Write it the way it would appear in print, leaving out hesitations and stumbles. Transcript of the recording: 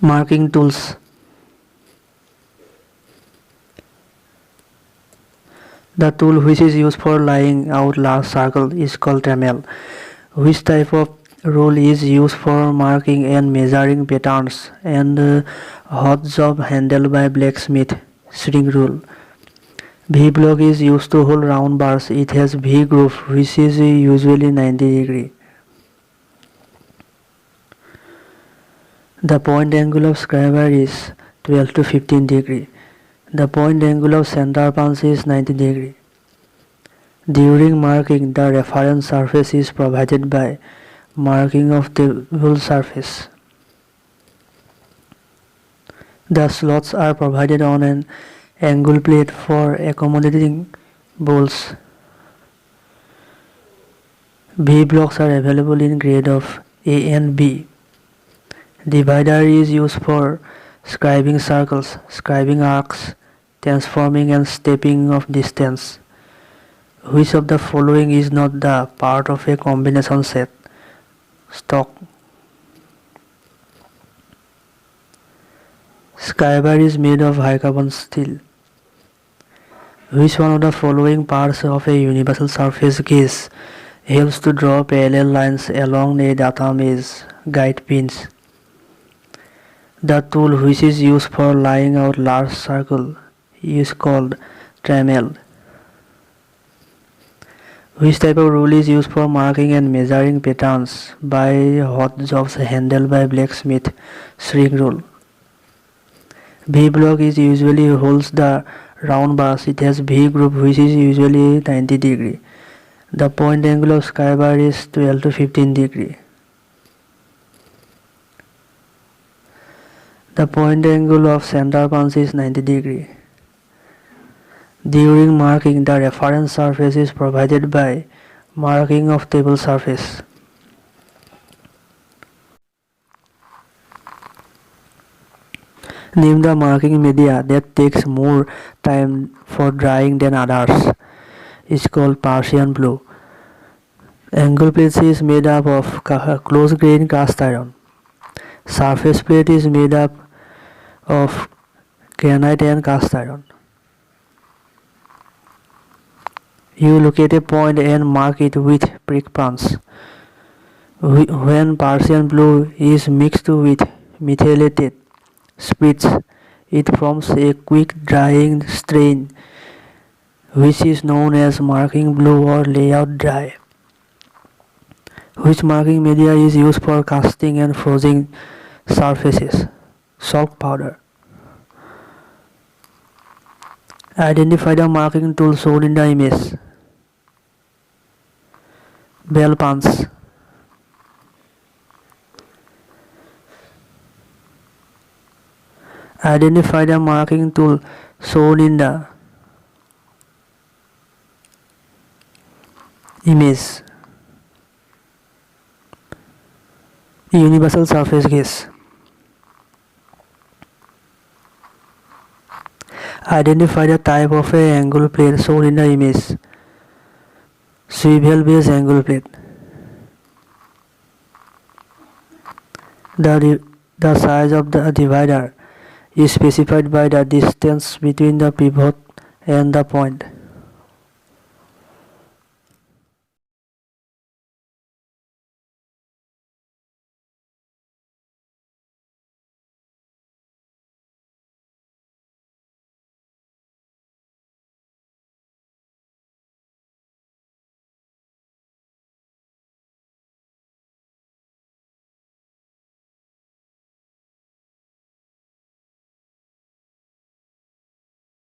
Marking tools. The tool which is used for laying out large circle is called tremel. Which type of rule is used for marking and measuring patterns, and hot job handled by blacksmith? Shrink rule. V block is used to hold round bars. It has V groove which is usually 90°. The point angle of scriber is 12 to 15°. The point angle of center punch is 90°. During marking, the reference surface is provided by marking of table surface. The slots are provided on an angle plate for accommodating bolts. V blocks are available in grade of A and B. Divider is used for scribing circles, scribing arcs, transforming and stepping of distance. Which of the following is not the part of a combination set? Stock. Scriber is made of high carbon steel. Which one of the following parts of a universal surface gauge helps to draw parallel lines along a datum is? Guide pins. The tool which is used for laying out large circle is called tremel. Which type of rule is used for marking and measuring patterns by hot jobs handled by blacksmith? Shrink rule. V block is usually holds the round bars. It has V groove which is usually 90°. The point angle of scriber is 12 to 15°. The point angle of center punch is 90°. During marking, the reference surface is provided by marking of table surface. Name the marking media that takes more time for drying than others. It's called Persian blue. Angle plate is made up of close grain cast iron. Surface plate is made up of granite and cast iron. You locate a point and mark it with prick punch. When Persian blue is mixed with methylated spirits, it forms a quick drying stain which is known as marking blue or layout dry. Which marking media is used for casting and freezing surfaces? Salt powder. Identify the marking tool shown in the image. Bell punch. Identify the marking tool shown in the image. Universal surface gauge. Identify the type of a angle plate shown in the image. Swivel base angle plate. The size of the divider is specified by the distance between the pivot and the point.